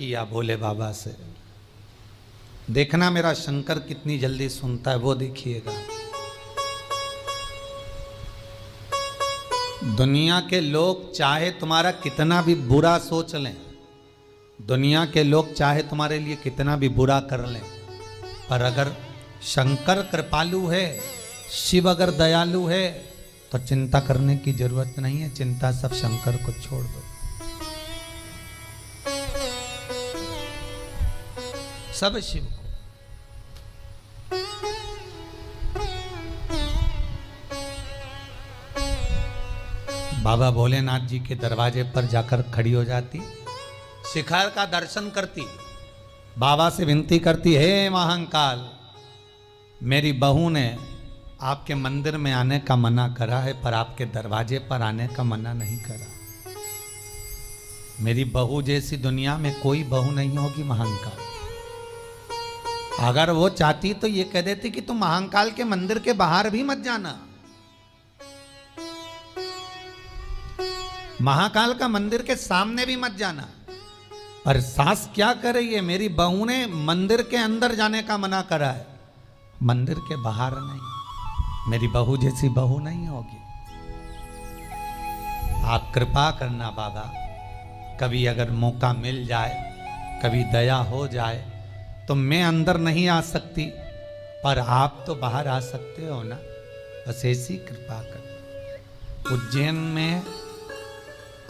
किया भोले बाबा से। देखना मेरा शंकर कितनी जल्दी सुनता है, वो देखिएगा। दुनिया के लोग चाहे तुम्हारा कितना भी बुरा सोच लें, दुनिया के लोग चाहे तुम्हारे लिए कितना भी बुरा कर लें, पर अगर शंकर कृपालु है, शिव अगर दयालु है, तो चिंता करने की जरूरत नहीं है। चिंता सब शंकर को छोड़ दो, सब शिव को। बाबा भोलेनाथ जी के दरवाजे पर जाकर खड़ी हो जाती, शिखर का दर्शन करती, बाबा से विनती करती, हे महाकाल, मेरी बहू ने आपके मंदिर में आने का मना करा है, पर आपके दरवाजे पर आने का मना नहीं करा। मेरी बहू जैसी दुनिया में कोई बहू नहीं होगी महाकाल। अगर वो चाहती तो ये कह देती कि तुम महाकाल के मंदिर के बाहर भी मत जाना, महाकाल का मंदिर के सामने भी मत जाना। पर सास क्या कर रही है, मेरी बहू ने मंदिर के अंदर जाने का मना करा है, मंदिर के बाहर नहीं। मेरी बहू जैसी बहू नहीं होगी। आप कृपा करना बाबा, कभी अगर मौका मिल जाए, कभी दया हो जाए, तो मैं अंदर नहीं आ सकती, पर आप तो बाहर आ सकते हो ना, बस ऐसी कृपा कर। उज्जैन में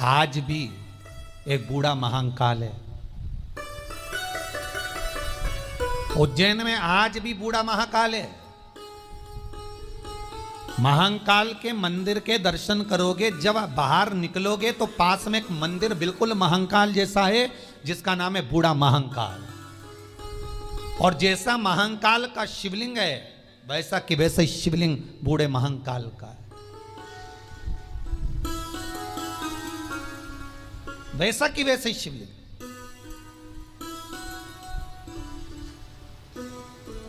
आज भी एक बूढ़ा महाकाल है, उज्जैन में आज भी बूढ़ा महाकाल है। महाकाल के मंदिर के दर्शन करोगे, जब बाहर निकलोगे तो पास में एक मंदिर बिल्कुल महाकाल जैसा है, जिसका नाम है बूढ़ा महाकाल। और जैसा महाकाल का शिवलिंग है, वैसा कि वैसा शिवलिंग बूढ़े महाकाल का है, वैसा कि वैसे शिवलिंग।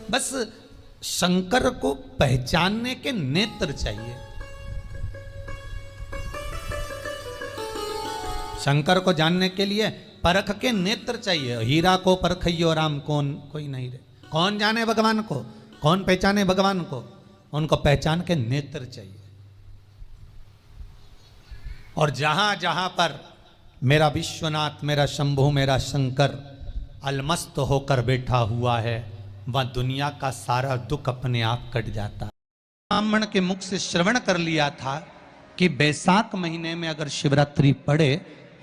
बस शंकर को पहचानने के नेत्र चाहिए। शंकर को जानने के लिए परख के नेत्र चाहिए। हीरा को परखियो राम कौन कोई नहीं रे। कौन जाने भगवान को, कौन पहचाने भगवान को, उनको पहचान के नेत्र चाहिए। और जहां जहां पर मेरा विश्वनाथ, मेरा शंभु, मेरा शंकर अलमस्त होकर बैठा हुआ है, वह दुनिया का सारा दुख अपने आप कट जाता। ब्राह्मण के मुख से श्रवण कर लिया था कि बैसाख महीने में अगर शिवरात्रि पड़े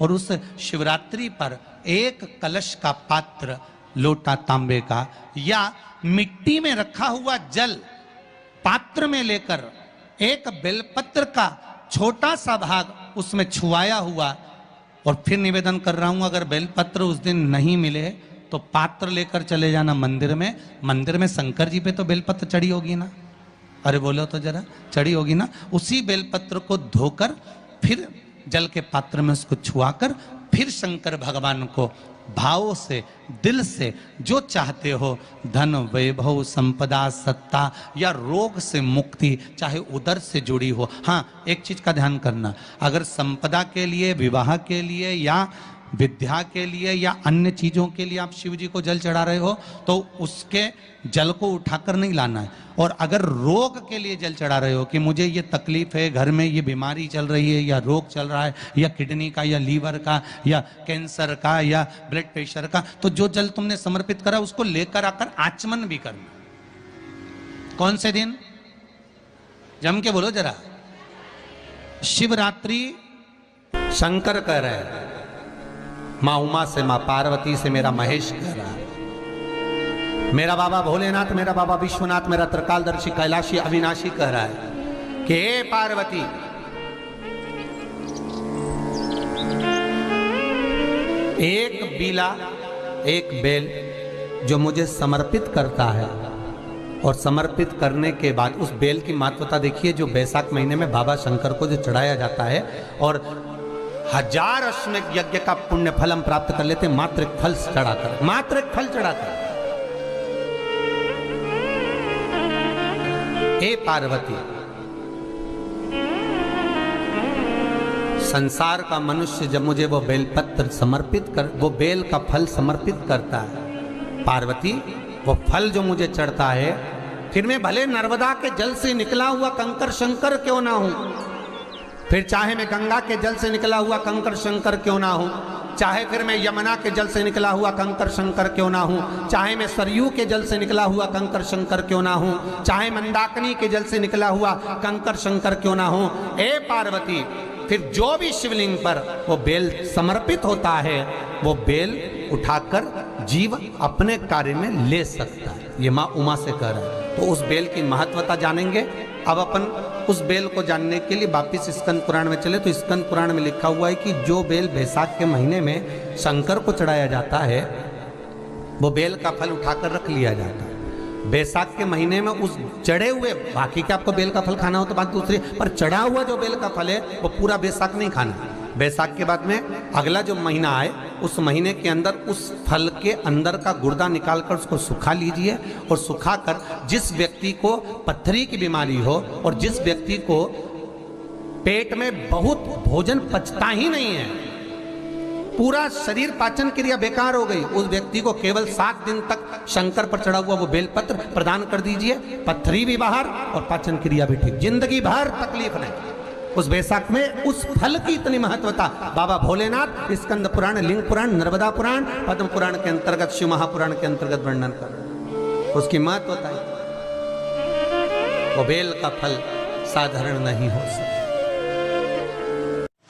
और उस शिवरात्रि पर एक कलश का पात्र, लोटा तांबे का या मिट्टी में रखा हुआ जल पात्र में लेकर एक बेलपत्र का छोटा सा भाग उसमें छुआया हुआ, और फिर निवेदन कर रहा हूं, अगर बेलपत्र उस दिन नहीं मिले तो पात्र लेकर चले जाना मंदिर में। मंदिर में शंकर जी पे तो बेलपत्र चढ़ी होगी ना, अरे बोलो तो जरा, चढ़ी होगी ना। उसी बेलपत्र को धोकर फिर जल के पात्र में उसको छुआकर फिर शंकर भगवान को भाव से, दिल से जो चाहते हो, धन, वैभव, संपदा, सत्ता या रोग से मुक्ति, चाहे उदर से जुड़ी हो। हाँ, एक चीज का ध्यान करना, अगर संपदा के लिए, विवाह के लिए या विद्या के लिए या अन्य चीजों के लिए आप शिव जी को जल चढ़ा रहे हो, तो उसके जल को उठाकर नहीं लाना है। और अगर रोग के लिए जल चढ़ा रहे हो कि मुझे ये तकलीफ है, घर में ये बीमारी चल रही है, या रोग चल रहा है, या किडनी का, या लीवर का, या कैंसर का, या ब्लड प्रेशर का, तो जो जल तुमने समर्पित करा उसको लेकर आकर आचमन भी करना। कौन से दिन? जम के बोलो जरा। शिवरात्रि शंकर कह रहे हैं, माँ उमा से, माँ पार्वती से मेरा महेश कह रहा है, मेरा बाबा भोलेनाथ, मेरा बाबा विश्वनाथ, मेरा त्रिकालदर्शी कैलाशी अविनाशी कह रहा है कि हे पार्वती, एक बीला, एक बेल जो मुझे समर्पित करता है, और समर्पित करने के बाद उस बेल की महत्वता देखिए, जो बैसाख महीने में बाबा शंकर को जो चढ़ाया जाता है, और 1000 अश्वमेध यज्ञ का पुण्य फल हम प्राप्त कर लेते मात्र एक फल चढ़ाकर, मात्र एक फल चढ़ाकर। हे पार्वती, संसार का मनुष्य जब मुझे वो बेलपत्र समर्पित कर, वो बेल का फल समर्पित करता है, पार्वती वो फल जो मुझे चढ़ता है, फिर मैं भले नर्मदा के जल से निकला हुआ कंकर शंकर क्यों ना हूं, फिर चाहे मैं गंगा के जल से निकला हुआ कंकर शंकर क्यों ना हूं, चाहे फिर मैं यमुना के जल से निकला हुआ कंकर शंकर क्यों ना हूं, चाहे मैं सरयू के जल से निकला हुआ कंकर शंकर क्यों ना हूं, चाहे मंदाकिनी के जल से निकला हुआ कंकर शंकर क्यों ना हूं, ए पार्वती फिर जो भी शिवलिंग पर वो बेल समर्पित होता है, वो बेल उठाकर जीव अपने कार्य में ले सकता है। ये माँ उमा से कह रहा है। तो उस बेल की महत्वता जानेंगे। अब अपन उस बेल को जानने के लिए वापिस स्कंद पुराण में चले, तो स्कंद पुराण में लिखा हुआ है कि जो बेल बैसाख के महीने में शंकर को चढ़ाया जाता है, वो बेल का फल उठाकर रख लिया जाता है। बैसाख के महीने में उस चढ़े हुए, बाकी के आपको बेल का फल खाना हो तो बात दूसरी, पर चढ़ा हुआ जो बेल का फल है वो पूरा बैसाख नहीं खाना। बैसाख के बाद में अगला जो महीना आए, उस महीने के अंदर उस फल के अंदर का गुर्दा निकालकर उसको सुखा लीजिए, और सुखाकर जिस व्यक्ति को पत्थरी की बीमारी हो और जिस व्यक्ति को पेट में बहुत भोजन पचता ही नहीं है, पूरा शरीर पाचन क्रिया बेकार हो गई, उस व्यक्ति को केवल 7 दिन तक शंकर पर चढ़ा हुआ वो बेलपत्र प्रदान कर दीजिए। पत्थरी भी बाहर और पाचन क्रिया भी ठीक, जिंदगी भर तकलीफ नहीं। उस बैसाख में उस फल की इतनी महत्वता बाबा भोलेनाथ स्कंद पुराण, लिंग पुराण, नर्मदा पुराण, पद्म पुराण के अंतर्गत, शिव महापुराण के अंतर्गत वर्णन कर, उसकी महत्वता है। वो बेल का फल साधारण नहीं हो सकता।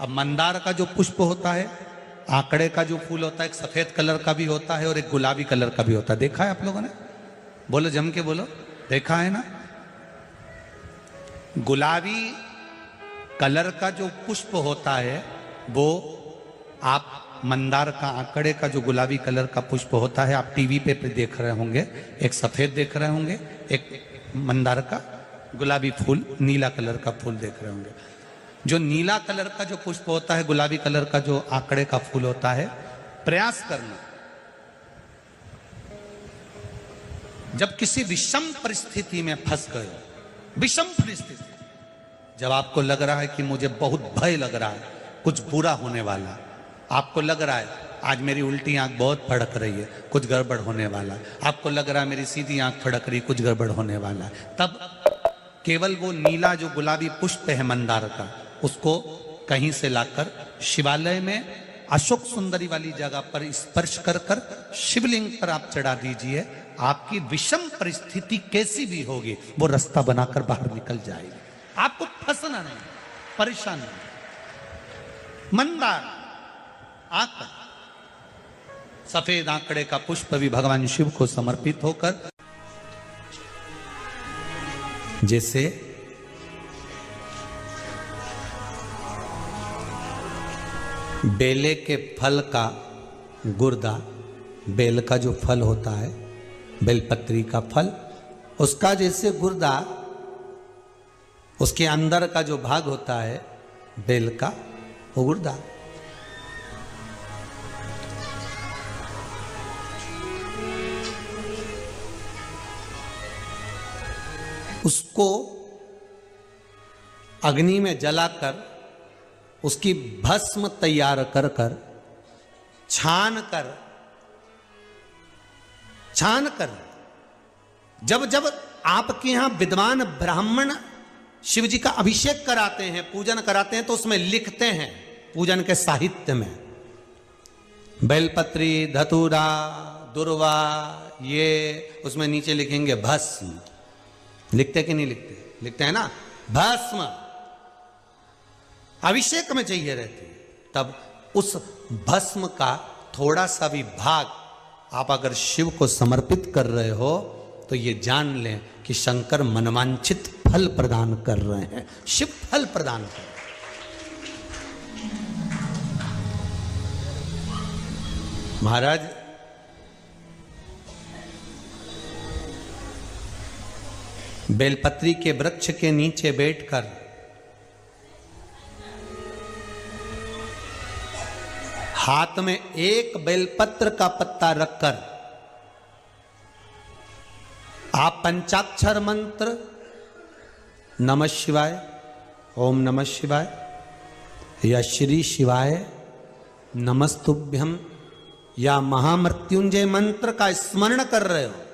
अब मंदार का जो पुष्प होता है, आंकड़े का जो फूल होता है, एक सफेद कलर का भी होता है और एक गुलाबी कलर का भी होता है। देखा है आप लोगों ने? बोलो, जम के बोलो, देखा है ना? गुलाबी कलर का जो पुष्प होता है वो, आप मंदार का, आंकड़े का जो गुलाबी कलर का पुष्प होता है, आप टीवी पे देख रहे होंगे, एक सफेद देख रहे होंगे, एक मंदार का गुलाबी फूल, नीला कलर का फूल देख रहे होंगे। जो नीला कलर का जो पुष्प होता है, गुलाबी कलर का जो आंकड़े का फूल होता है, प्रयास करना, जब किसी विषम परिस्थिति में फंस गए, विषम परिस्थिति, जब आपको लग रहा है कि मुझे बहुत भय लग रहा है, कुछ बुरा होने वाला, आपको लग रहा है आज मेरी उल्टी आंख बहुत फड़क रही है, कुछ गड़बड़ होने वाला, आपको लग रहा है मेरी सीधी आंख फड़क रही, कुछ गड़बड़ होने वाला है, तब केवल वो नीला जो गुलाबी पुष्प है मंदार का, उसको कहीं से लाकर शिवालय में अशोक सुंदरी वाली जगह पर स्पर्श कर कर शिवलिंग पर आप चढ़ा दीजिए। आपकी विषम परिस्थिति कैसी भी होगी, वो रास्ता बनाकर बाहर निकल जाएगी, आपको फंसना नहीं, परेशान नहीं। मंदार आंकड़ा, सफेद आंकड़े का पुष्प भी भगवान शिव को समर्पित होकर, जैसे बेले के फल का गुर्दा, बेल का जो फल होता है, बेलपत्री का फल, उसका जैसे गुर्दा, उसके अंदर का जो भाग होता है बेल का, वो गुर्दा, उसको अग्नि में जलाकर उसकी भस्म तैयार कर कर छान कर जब जब आपके यहां विद्वान ब्राह्मण शिव जी का अभिषेक कराते हैं, पूजन कराते हैं, तो उसमें लिखते हैं पूजन के साहित्य में, बेलपत्री, धतूरा, दुर्वा, ये उसमें नीचे लिखेंगे भस्म। लिखते कि नहीं लिखते? लिखते हैं ना, भस्म अभिषेक में चाहिए रहती है। तब उस भस्म का थोड़ा सा भी भाग आप अगर शिव को समर्पित कर रहे हो, तो ये जान लें कि शंकर मनवांछित फल प्रदान कर रहे हैं, शिव फल प्रदान कर रहे हैं। महाराज, बेलपत्री के वृक्ष के नीचे बैठकर हाथ में एक बेलपत्र का पत्ता रखकर आप पंचाक्षर मंत्र नमः शिवाय, ओम नमः शिवाय, या श्री शिवाय नमस्तुभ्यम या महामृत्युंजय मंत्र का स्मरण कर रहे हो